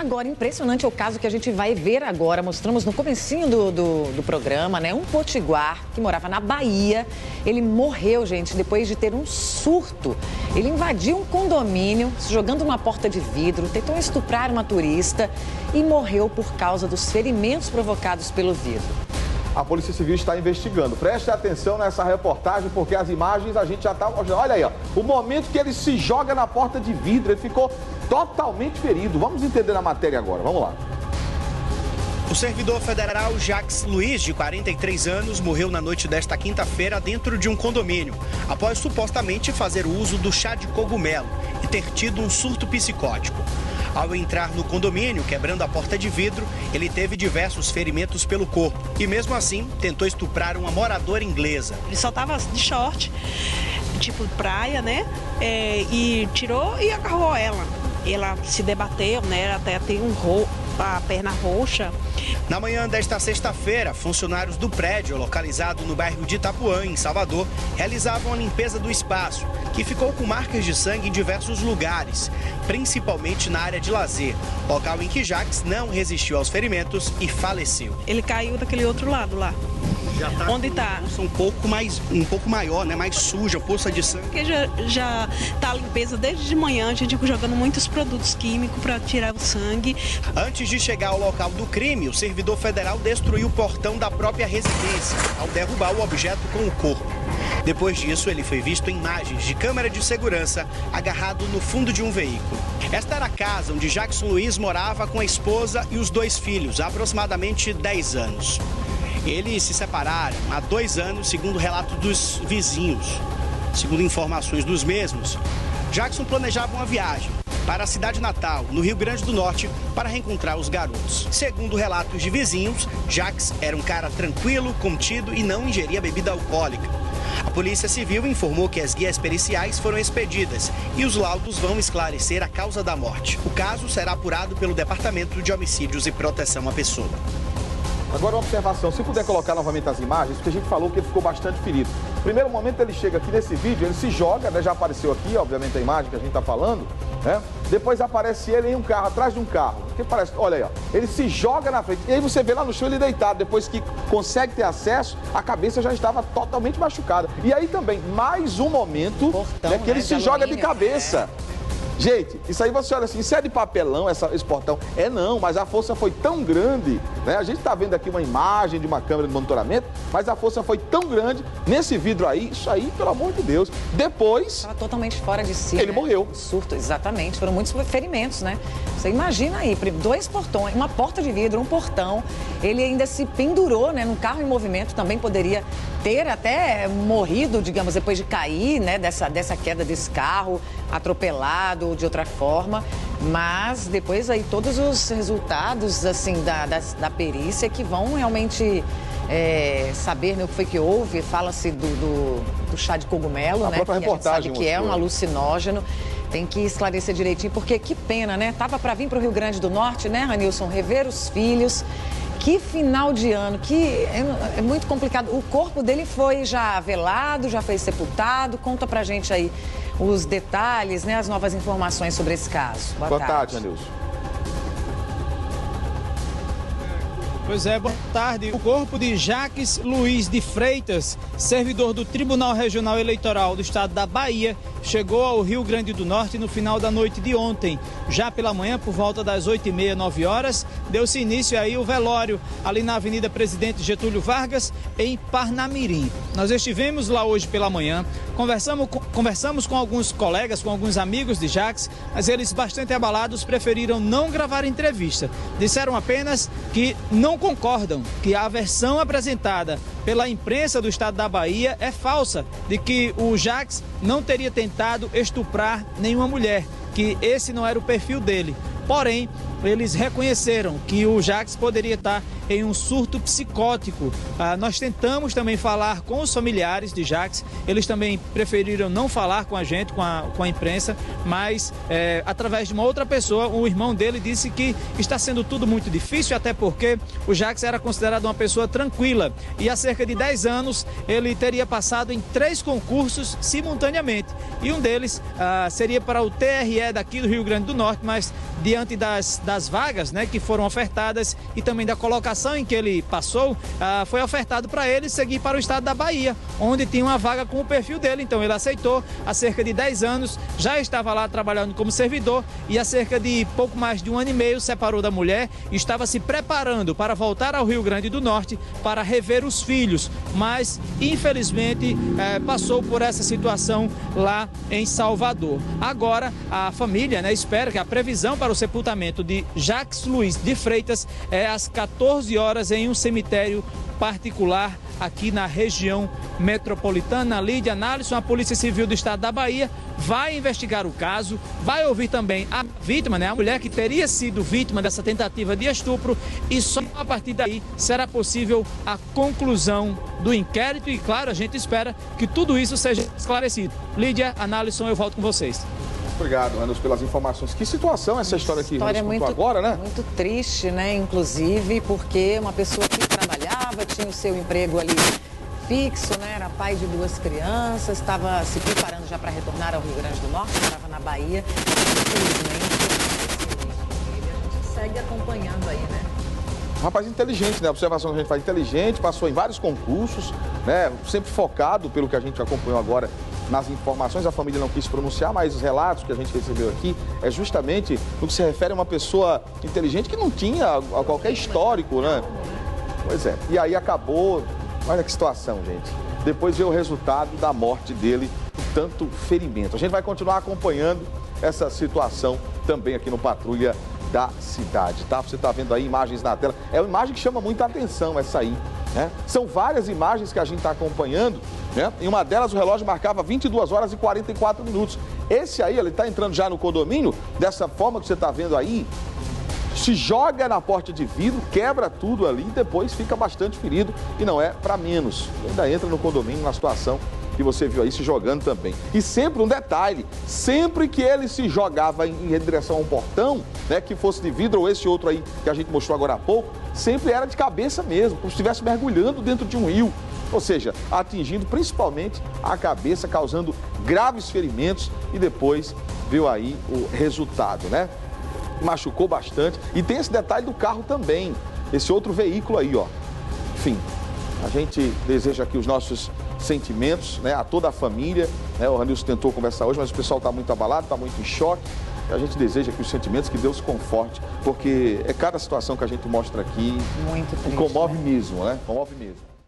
Agora, impressionante é o caso que a gente vai ver agora. Mostramos no comecinho do programa, né? Um potiguar que morava na Bahia. Ele morreu, gente, depois de ter um surto. Ele invadiu um condomínio, se jogando uma porta de vidro, tentou estuprar uma turista e morreu por causa dos ferimentos provocados pelo vidro. A Polícia Civil está investigando. Preste atenção nessa reportagem, porque as imagens a gente já está mostrando. Olha aí, ó, o momento que ele se joga na porta de vidro, ele ficou totalmente ferido. Vamos entender na matéria agora, vamos lá. O servidor federal Jacques Luiz, de 43 anos, morreu na noite desta quinta-feira dentro de um condomínio, após supostamente fazer uso do chá de cogumelo e ter tido um surto psicótico. Ao entrar no condomínio, quebrando a porta de vidro, ele teve diversos ferimentos pelo corpo e, mesmo assim, tentou estuprar uma moradora inglesa. Ele só estava de short, tipo praia, né? E tirou e agarrou ela. Ela se debateu, né? Até tem a perna roxa. Na manhã desta sexta-feira, funcionários do prédio, localizado no bairro de Itapuã, em Salvador, realizavam a limpeza do espaço, que ficou com marcas de sangue em diversos lugares, principalmente na área de lazer, local em que Jacques não resistiu aos ferimentos e faleceu. Ele caiu daquele outro lado lá. Já tá onde está? Um pouco maior, né? Mais suja, poça de sangue. Porque já tá a limpeza desde de manhã, a gente jogando muitos produtos químicos para tirar o sangue. Antes de chegar ao local do crime, o servidor federal destruiu o portão da própria residência, ao derrubar o objeto com o corpo. Depois disso, ele foi visto em imagens de câmera de segurança, agarrado no fundo de um veículo. Esta era a casa onde Jacques Luiz morava com a esposa e os 2 filhos, há aproximadamente 10 anos. Eles se separaram há 2 anos, segundo o relato dos vizinhos. Segundo informações dos mesmos, Jackson planejava uma viagem para a cidade natal, no Rio Grande do Norte, para reencontrar os garotos. Segundo relatos de vizinhos, Jacques era um cara tranquilo, contido e não ingeria bebida alcoólica. A Polícia Civil informou que as guias periciais foram expedidas e os laudos vão esclarecer a causa da morte. O caso será apurado pelo Departamento de Homicídios e Proteção à Pessoa. Agora uma observação, se puder colocar novamente as imagens, porque a gente falou que ele ficou bastante ferido. Primeiro momento ele chega aqui nesse vídeo, ele se joga, né? Já apareceu aqui, obviamente, a imagem que a gente está falando, né? Depois aparece ele em um carro, atrás de um carro. Que parece, olha aí, ó, ele se joga na frente. E aí você vê lá no chão ele deitado, depois que consegue ter acesso, a cabeça já estava totalmente machucada. E aí também, mais um momento, portão, né, que ele se joga de cabeça. Gente, isso aí você olha assim, isso é de papelão, esse portão? É não, mas a força foi tão grande, né? A gente tá vendo aqui uma imagem de uma câmera de monitoramento, mas a força foi tão grande nesse vidro aí, isso aí, pelo amor de Deus. Depois... Estava totalmente fora de si, ele morreu. Surto, exatamente, foram muitos ferimentos, né? Você imagina aí, 2 portões, uma porta de vidro, um portão, ele ainda se pendurou, né? Num carro em movimento, também poderia ter até morrido, digamos, depois de cair, né? Dessa queda desse carro, atropelado ou de outra forma, mas depois aí todos os resultados assim da perícia que vão realmente saber, né, o que foi que houve. Fala-se do chá de cogumelo, né, que a gente sabe que é um alucinógeno. Tem que esclarecer direitinho, porque que pena, né? Tava para vir para o Rio Grande do Norte, né, Ranilson, rever os filhos. Que final de ano, que é muito complicado. O corpo dele foi já velado, já foi sepultado. Conta pra gente aí os detalhes, né, as novas informações sobre esse caso. Boa tarde, Anilson. Pois é, boa tarde. O corpo de Jacques Luiz de Freitas, servidor do Tribunal Regional Eleitoral do Estado da Bahia, chegou ao Rio Grande do Norte no final da noite de ontem. Já pela manhã, por volta das 8h30, 9 horas, deu-se início aí o velório ali na Avenida Presidente Getúlio Vargas, em Parnamirim. Nós estivemos lá hoje pela manhã, conversamos com alguns colegas, com alguns amigos de Jacques, mas eles, bastante abalados, preferiram não gravar entrevista. Disseram apenas que não concordam, que a versão apresentada pela imprensa do estado da Bahia é falsa, de que o Jacques não teria tentado estuprar nenhuma mulher, que esse não era o perfil dele. Porém, eles reconheceram que o Jacques poderia estar em um surto psicótico. Nós tentamos também falar com os familiares de Jacques, eles também preferiram não falar com a gente, com a imprensa, mas através de uma outra pessoa, o irmão dele disse que está sendo tudo muito difícil, até porque o Jacques era considerado uma pessoa tranquila e há cerca de 10 anos ele teria passado em 3 concursos simultaneamente e um deles seria para o TRE daqui do Rio Grande do Norte, mas de diante das vagas, né, que foram ofertadas e também da colocação em que ele passou, foi ofertado para ele seguir para o estado da Bahia, onde tinha uma vaga com o perfil dele. Então ele aceitou, há cerca de 10 anos, já estava lá trabalhando como servidor e há cerca de pouco mais de 1 ano e meio separou da mulher e estava se preparando para voltar ao Rio Grande do Norte para rever os filhos, mas infelizmente passou por essa situação lá em Salvador. Agora a família, né, espera que a previsão para o sepultamento de Jacques Luiz de Freitas é às 14 horas em um cemitério particular aqui na região metropolitana. Lídia, Nalisson, a Polícia Civil do Estado da Bahia vai investigar o caso, vai ouvir também a vítima, né, a mulher que teria sido vítima dessa tentativa de estupro, e só a partir daí será possível a conclusão do inquérito e, claro, a gente espera que tudo isso seja esclarecido. Lídia, Nalisson, eu volto com vocês. Obrigado, Anderson, pelas informações. Que situação essa história aqui? História muito, agora, né? Muito triste, né? Inclusive porque uma pessoa que trabalhava, tinha o seu emprego ali fixo, né? Era pai de 2 crianças, estava se preparando já para retornar ao Rio Grande do Norte, estava na Bahia. Infelizmente, a gente segue acompanhando aí, né? Um rapaz inteligente, né? A observação que a gente faz, inteligente, passou em vários concursos, né? Sempre focado, pelo que a gente acompanhou agora nas informações. A família não quis pronunciar, mas os relatos que a gente recebeu aqui é justamente no que se refere a uma pessoa inteligente que não tinha qualquer histórico, né? Pois é. E aí acabou. Olha que situação, gente. Depois veio o resultado da morte dele, tanto ferimento. A gente vai continuar acompanhando essa situação também aqui no Patrulha da Cidade, tá? Você tá vendo aí imagens na tela. É uma imagem que chama muita atenção essa aí, né? São várias imagens que a gente está acompanhando, né? Em uma delas o relógio marcava 22 horas e 44 minutos. Esse aí, ele está entrando já no condomínio, dessa forma que você está vendo aí, se joga na porta de vidro, quebra tudo ali e depois fica bastante ferido e não é para menos. Ainda entra no condomínio na situação que você viu aí se jogando também. E sempre um detalhe, sempre que ele se jogava em direção a um portão, né, que fosse de vidro ou esse outro aí que a gente mostrou agora há pouco, sempre era de cabeça mesmo, como se estivesse mergulhando dentro de um rio. Ou seja, atingindo principalmente a cabeça, causando graves ferimentos e depois viu aí o resultado, né? Machucou bastante. E tem esse detalhe do carro também, esse outro veículo aí, ó. Enfim, a gente deseja aqui os nossos sentimentos, né, a toda a família, né? O Ranilson tentou conversar hoje, mas o pessoal está muito abalado, está muito em choque. E a gente deseja aqui os sentimentos, que Deus conforte, porque é cada situação que a gente mostra aqui muito triste, comove né? mesmo, né? Comove mesmo.